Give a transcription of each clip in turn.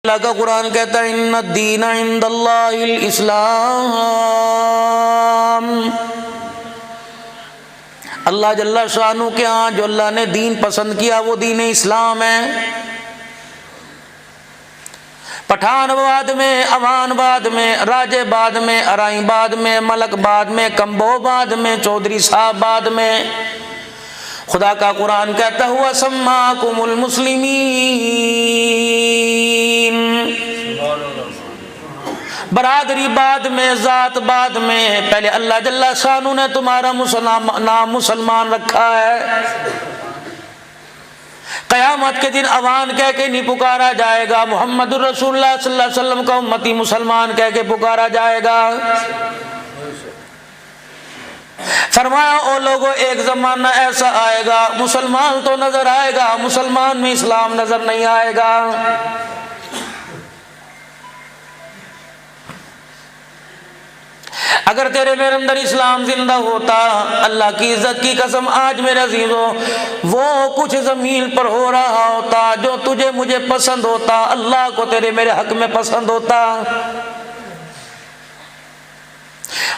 اللہ کا قرآن کہتا ہے ان الدین عند اللہ الاسلام، اللہ جل شانہ کے ہاں جو اللہ نے دین پسند کیا وہ دین اسلام ہے۔ پٹھان آباد میں، اوان آباد میں، راج آباد میں، ارائیں آباد میں، ملک آباد میں، کمبو آباد میں، چودھری صاحب آباد میں، خدا کا قرآن کہتا ہوا سماکم المسلمین، برادری بعد میں، ذات بعد میں، پہلے اللہ جل شانہ نے تمہارا نام مسلمان رکھا ہے۔ قیامت کے دن اوان کہہ کے نہیں پکارا جائے گا، محمد الرسول اللہ صلی اللہ علیہ وسلم کا امتی مسلمان کہہ کے پکارا جائے گا۔ فرمایا او لوگوں ایک زمانہ ایسا آئے گا مسلمان تو نظر آئے گا، مسلمان میں اسلام نظر نہیں آئے گا۔ اگر تیرے میرے اندر اسلام زندہ ہوتا، اللہ کی عزت کی قسم آج میرے عزیزوں وہ کچھ زمین پر ہو رہا ہوتا جو تجھے مجھے پسند ہوتا، اللہ کو تیرے میرے حق میں پسند ہوتا۔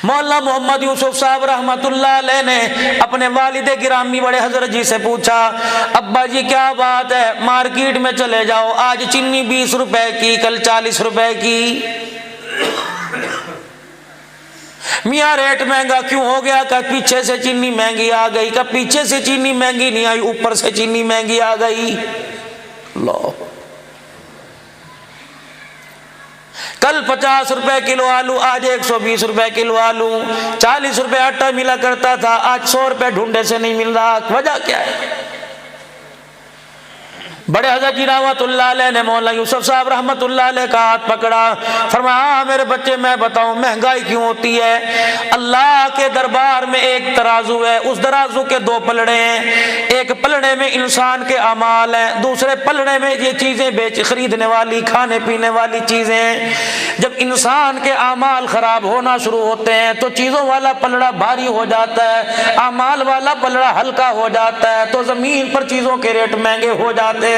مولانا محمد یوسف صاحب رحمت اللہ علیہ نے اپنے والد گرامی بڑے حضرت جی سے پوچھا، ابا جی کیا بات ہے، مارکیٹ میں چلے جاؤ، آج چینی 20 روپے کی، کل 40 روپے کی، میاں ریٹ مہنگا کیوں ہو گیا؟ کہ پیچھے سے چینی مہنگی آ گئی۔ کہ پیچھے سے چینی مہنگی نہیں آئی، اوپر سے چینی مہنگی آ گئی۔ اللہ، کل 50 روپے کلو آلو، آج 120 روپے کلو آلو، 40 روپے آٹا ملا کرتا تھا، آج 100 روپے ڈھونڈے سے نہیں مل رہا، وجہ کیا ہے؟ بڑے حضرت جی رحمت اللہ علیہ نے مولانا یوسف صاحب رحمت اللہ علیہ کا ہاتھ پکڑا، فرمایا ہاں میرے بچے میں بتاؤں مہنگائی کیوں ہوتی ہے؟ اللہ کے دربار میں ایک ترازو ہے، اس ترازو کے 2 پلڑے ہیں، ایک پلڑے میں انسان کے اعمال ہیں، دوسرے پلڑے میں یہ چیزیں خریدنے والی کھانے پینے والی چیزیں ہیں۔ جب انسان کے اعمال خراب ہونا شروع ہوتے ہیں تو چیزوں والا پلڑا بھاری ہو جاتا ہے، اعمال والا پلڑا ہلکا ہو جاتا ہے، تو زمین پر چیزوں کے ریٹ مہنگے ہو جاتے ہیں۔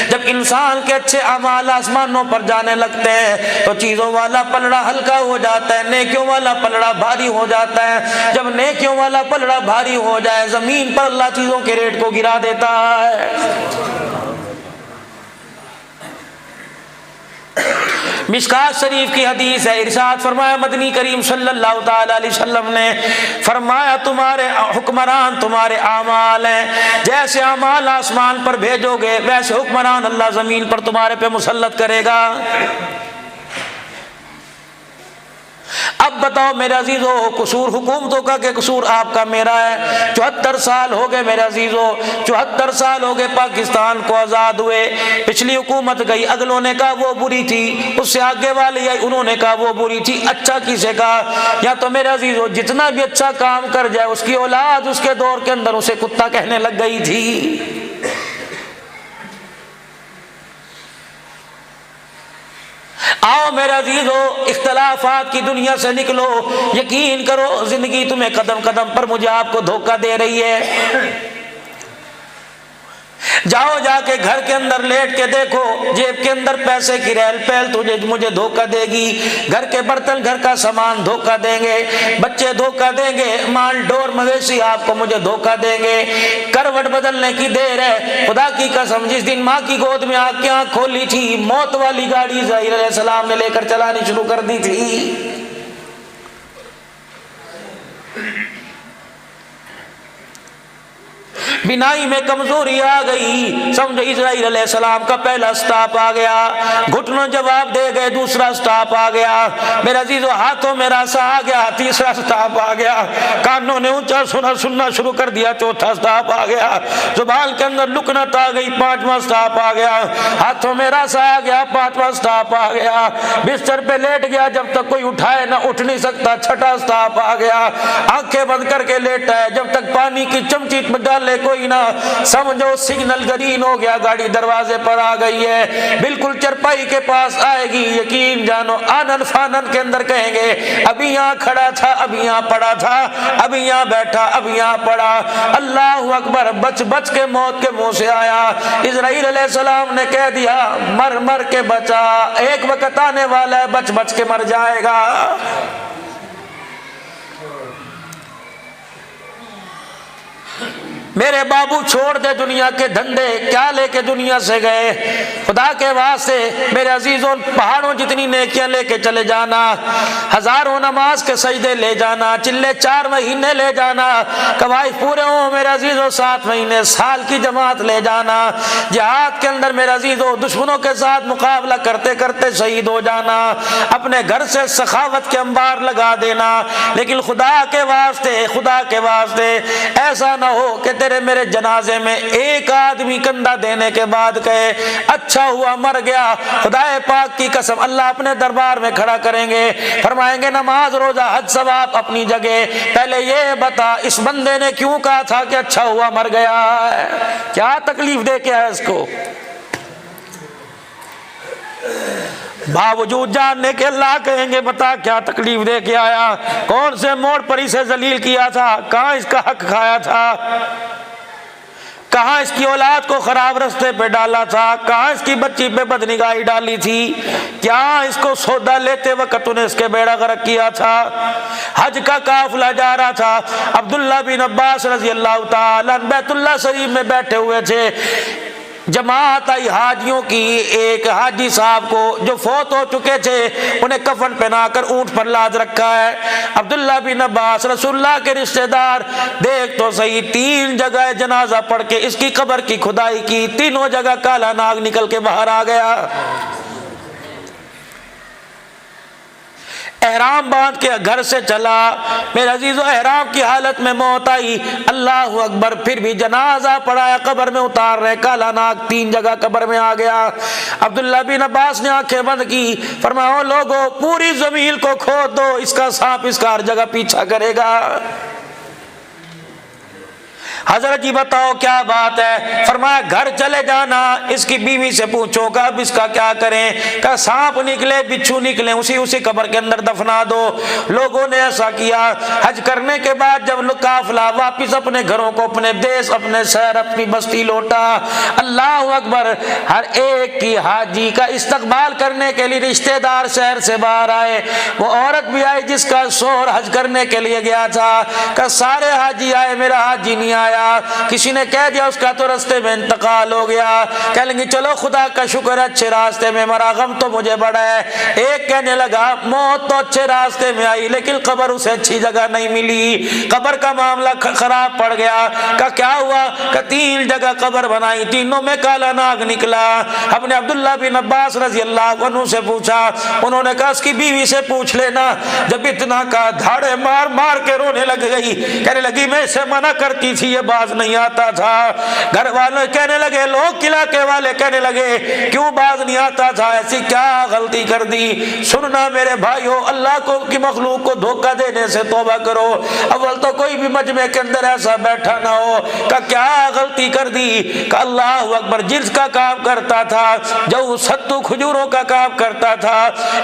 جب انسان کے اچھے اعمال آسمانوں پر جانے لگتے ہیں تو چیزوں والا پلڑا ہلکا ہو جاتا ہے، نیکیوں والا پلڑا بھاری ہو جاتا ہے۔ جب نیکیوں والا پلڑا بھاری ہو جائے زمین پر اللہ چیزوں کے ریٹ کو گرا دیتا ہے۔ مشکات شریف کی حدیث ہے، ارشاد فرمایا مدنی کریم صلی اللہ تعالی علیہ وسلم نے فرمایا تمہارے حکمران تمہارے اعمال ہیں، جیسے اعمال آسمان پر بھیجو گے ویسے حکمران اللہ زمین پر تمہارے پہ مسلط کرے گا۔ اب بتاؤ میرے عزیزو، قصور حکومتوں کا کہ قصور آپ کا میرا ہے؟ 74 سال ہو گئے میرے عزیزو، 74 سال ہو گئے پاکستان کو آزاد ہوئے۔ پچھلی حکومت گئی، اگلوں نے کہا وہ بری تھی، اس سے آگے والی آئی انہوں نے کہا وہ بری تھی، اچھا کسے کہا؟ یا تو میرے عزیزو جتنا بھی اچھا کام کر جائے اس کی اولاد اس کے دور کے اندر اسے کتا کہنے لگ گئی تھی۔ آؤ میرے عزیزو اختلافات کی دنیا سے نکلو، یقین کرو زندگی تمہیں قدم قدم پر مجھے آپ کو دھوکہ دے رہی ہے۔ جاؤ جا کے گھر کے اندر لیٹ کے دیکھو، جیب کے اندر پیسے کی ریل پیل تجھے مجھے دھوکہ دے گی، گھر کے برتن گھر کا سامان دھوکہ دیں گے، بچے دھوکہ دیں گے، مال ڈور مویشی آپ کو مجھے دھوکہ دیں گے۔ کروٹ بدلنے کی دیر ہے، خدا کی قسم جس دن ماں کی گود میں آ کے آنکھ کھولی تھی موت والی گاڑی اسرائیل علیہ السلام نے لے کر چلانی شروع کر دی تھی۔ بینائی میں کمزوری آ گئی، سمجھو اسرائیل علیہ السلام کا پہلا سٹاپ آ گیا، گھٹنوں جواب دے گئے، دوسرا سٹاپ آ گیا، میرے عزیزو ہاتھوں میں راسا آ گیا، تیسرا سٹاپ آ گیا، کانوں نے اونچا سننا شروع کر دیا، چوتھا سٹاپ آ گیا، زبان کے اندر لکنت آ گئی، 5واں سٹاپ آ گیا، ہاتھوں میں راسا آ گیا، 5واں سٹاپ آ گیا، بستر پہ لیٹ گیا، جب تک کوئی اٹھائے نہ اٹھ نہیں سکتا، 6واں سٹاپ آ گیا، آنکھیں بند کر کے لیٹا ہے، جب تک پانی کی چمچی ڈالے چلے کوئی نہ، سمجھو سگنل گرین ہو گیا، گاڑی دروازے پر آ گئی ہے، بالکل چرپائی کے پاس آئے گی، یقین جانو آنن فانن کے اندر کہیں گے ابھی یہاں کھڑا تھا، ابھی یہاں پڑا تھا، ابھی یہاں بیٹھا، ابھی یہاں پڑا۔ اللہ اکبر، بچ بچ کے موت کے منہ سے آیا۔ اسرائیل علیہ السلام نے کہہ دیا مر مر کے بچا، ایک وقت آنے والا ہے بچ بچ کے مر جائے گا۔ میرے بابو چھوڑ دے دنیا کے دھندے، کیا لے کے دنیا سے گئے؟ خدا کے واسطے میرے عزیزوں پہاڑوں جتنی نیکیاں لے کے چلے جانا، ہزاروں نماز کے سجدے لے جانا، چلے 4 مہینے لے جانا، قوائف پورے ہوں میرے عزیزوں 7 مہینے، سال کی جماعت لے جانا، جہاد کے اندر میرے عزیزوں دشمنوں کے ساتھ مقابلہ کرتے کرتے شہید ہو جانا، اپنے گھر سے سخاوت کے انبار لگا دینا، لیکن خدا کے واسطے ایسا نہ ہو کہ تیرے میرے جنازے میں ایک آدمی کندھا دینے کے بعد کہے اچھا ہوا مر گیا۔ خدا پاک کی قسم اللہ اپنے دربار میں کھڑا کریں گے، فرمائیں گے نماز روزہ حج ثواب اپنی جگہ، پہلے یہ بتا اس بندے نے کیوں کہا تھا کہ اچھا ہوا مر گیا ہے؟ کیا تکلیف دے کے ہے اس کو؟ باوجود جاننے کے اللہ کہیں گے بتا کیا تکلیف دے کے آیا، کون سے موڑ پر اسے ذلیل کیا تھا، کہاں اس کا حق کھایا تھا، کہاں اس کی اولاد کو خراب رستے پہ ڈالا تھا، کہاں اس کی بچی پہ بدنگاہی ڈالی تھی، کیا اس کو سودا لیتے وقت انہیں اس کے بیڑا غرق کیا تھا۔ حج کا قافلہ جا رہا تھا، عبداللہ بن عباس رضی اللہ تعالیٰ بیت اللہ شریف میں بیٹھے ہوئے تھے، جماعت آئی حاجیوں کی، ایک حاجی صاحب کو جو فوت ہو چکے تھے انہیں کفن پہنا کر اونٹ پر لاد رکھا ہے۔ عبداللہ بن عباس رسول اللہ کے رشتہ دار، دیکھ تو صحیح 3 جگہ جنازہ پڑھ کے اس کی قبر کی کھدائی کی، تینوں جگہ کالا ناگ نکل کے باہر آ گیا۔ احرام باندھ کے گھر سے چلا، میرے عزیزو احرام کی حالت میں موت آئی، اللہ اکبر، پھر بھی جنازہ پڑھایا، قبر میں اتار رہے، کالا ناگ 3 جگہ قبر میں آ گیا۔ عبداللہ بن عباس نے آنکھیں بند کی، فرمایا لوگوں پوری زمین کو کھود دو، اس کا سانپ اس کا ہر جگہ پیچھا کرے گا۔ حضرت جی بتاؤ کیا بات ہے؟ فرمایا گھر چلے جانا، اس کی بیوی سے پوچھو کہ اب اس کا کیا کریں، کہ سانپ نکلے بچھو نکلے اسی قبر کے اندر دفنا دو۔ لوگوں نے ایسا کیا۔ حج کرنے کے بعد جب قافلہ واپس اپنے گھروں کو، اپنے دیس، اپنے شہر، اپنی بستی لوٹا، اللہ اکبر، ہر ایک کی حاجی کا استقبال کرنے کے لیے رشتہ دار شہر سے باہر آئے۔ وہ عورت بھی آئی جس کا شوہر حج کرنے کے لیے گیا تھا، کہ سارے حاجی آئے، میرا حاجی نہیں آیا۔ کسی نے کہہ دیا اس کا تو راستے میں انتقال ہو گیا، کہہ لیں گے چلو خدا کا شکر ہے اچھے راستے میں مرا، غم تو مجھے بڑا ہے۔ ایک کہنے لگا موت تو اچھے راستے میں آئی لیکن قبر اسے اچھی جگہ نہیں ملی، قبر کا معاملہ خراب پڑ گیا۔ کہ کیا ہوا؟ کہ 3 جگہ قبر بنائی، تینوں میں کالا ناگ نکلا۔ اپنے عبداللہ بن عباس رضی اللہ عنہ سے پوچھا، انہوں نے کہا اس کی بیوی سے پوچھ لینا۔ جب اتنا کہا دھاڑے مار مار کے رونے لگ گئی، کہنے لگی میں اسے منع کرتی تھی یہ باز نہیں آتا تھا۔ گھر والے کہنے لگے، لوگ علاقے والے کہنے لگے کیوں باز نہیں آتا تھا، ایسی کیا غلطی کر دی؟ سننا میرے بھائیو، اللہ کو کی مخلوق کو دھوکہ دینے سے توبہ کرو۔ اول تو کوئی بھی مجمع کے اندر ایسا بیٹھا نہ ہو کہ کیا غلطی کر دی، کہ اللہ اکبر جنس کا کام کرتا تھا، جو ستو کھجوروں کا کام کرتا تھا،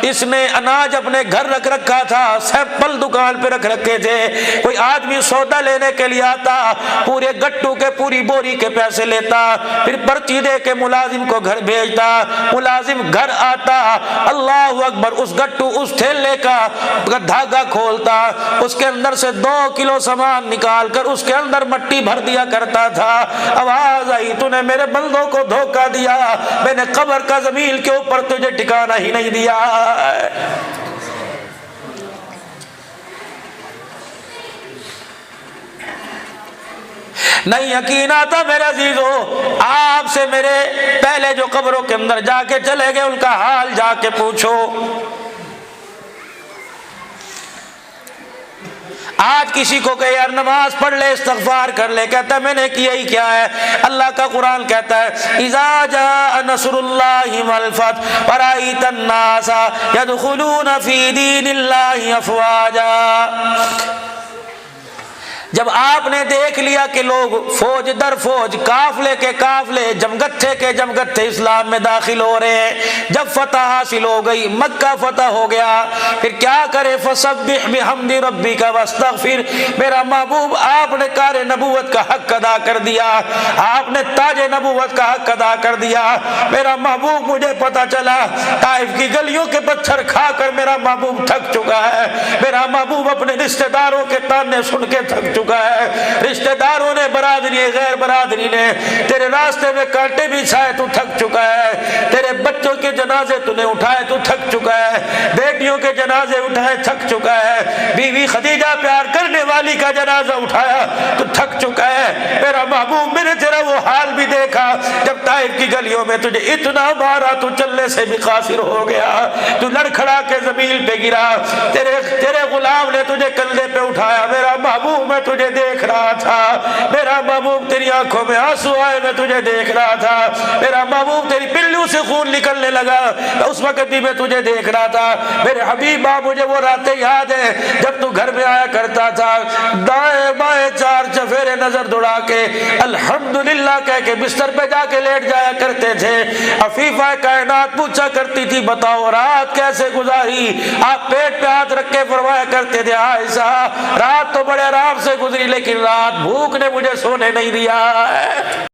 اس نے اناج اپنے گھر رکھ رکھا تھا، سیمپل دکان پہ رکھ رکھے تھے، کوئی آدمی سودا لینے کے لیے آتا پورے گٹو کے پوری بوری کے پیسے لیتا، پھر پرچی دے کے ملازم کو گھر بھیجتا، ملازم گھر آتا، اللہ اکبر، اس گٹو اس تھیلے کا دھاگا کھولتا، اس کے اندر سے 2 کلو سامان نکال کر اس کے اندر مٹی بھر دیا کرتا تھا۔ آواز آئی تو نے میرے بندوں کو دھوکہ دیا، میں نے قبر کا زمین کے اوپر تجھے ٹھکانہ ہی نہیں دیا۔ نہیں یقین آتا میرے عزیزو، آپ سے میرے پہلے جو قبروں کے اندر جا کے چلے گئے ان کا حال جا کے پوچھو۔ آج کسی کو کہ یار نماز پڑھ لے، استغفار کر لے، کہتا ہے میں نے کیا ہی کیا ہے؟ اللہ کا قرآن کہتا ہے اذا جاء نصر اللہ والفتح ورأیت الناس يدخلون فی دین اللہ افواجا۔ جب آپ نے دیکھ لیا کہ لوگ فوج در فوج، قافلے کے قافلے، جمگتھے کے جمگتھے اسلام میں داخل ہو رہے ہیں، جب فتح حاصل ہو گئی، مکہ فتح ہو گیا، پھر کیا کرے؟ فسبح بحمد ربک واستغفر۔ میرا محبوب آپ نے کار نبوت کا حق ادا کر دیا، آپ نے تاج نبوت کا حق ادا کر دیا۔ میرا محبوب، مجھے پتا چلا طائف کی گلیوں کے پتھر کھا کر میرا محبوب تھک چکا ہے، میرا محبوب اپنے رشتہ داروں کے تانے سن کے تھک چکا ہے، رشتہ داروں نے، برادری غیر برادری نے تیرے راستے میں کانٹے بھی چھائے، تو تھک چکا ہے، تیرے بچوں کے جنازے تو نے اٹھائے، تو تھک چکا ہے، بیٹیوں کے جنازے اٹھائے، تھک چکا ہے، بیوی خدیجہ پیار کرنے والی کا جنازہ اٹھایا تو تھک چکا ہے۔ میرا محبوب، میں نے تیرا وہ حال بھی دیکھا جب طائف کی گلیوں میں تجھے اتنا مارا تو چلنے سے بھی قاصر ہو گیا، تو لڑکھڑا کے زمین پہ گرا، تیرے غلام نے تجھے کندھے پہ اٹھایا۔ میرا محبوب، میں تجھے دیکھ رہا تھا، میرا محبوب تیری آنکھوں میں آنسو آئے، میں تجھے دیکھ رہا تھا، میرا محبوب تیری پلوں سے خون نکلنے لگا، اس وقت بھی میں تجھے دیکھ رہا تھا۔ میرے حبیبا، مجھے وہ راتیں یاد ہے جب تو گھر میں آیا کرتا تھا، دائیں بائیں چار چفیرے نظر دوڑا کے الحمدللہ کہہ کے بستر پہ جا کے لیٹ جایا کرتے تھے۔ عفیفہ کائنات پوچھا کرتی تھی، بتاؤ رات کیسے گزاری؟ آپ پیٹ پہ ہاتھ رکھ کے فرمایا کرتے تھے، عائشہ رات تو بڑے آرام سے گزری، لیکن رات بھوک نے مجھے سونے نہیں دیا ہے۔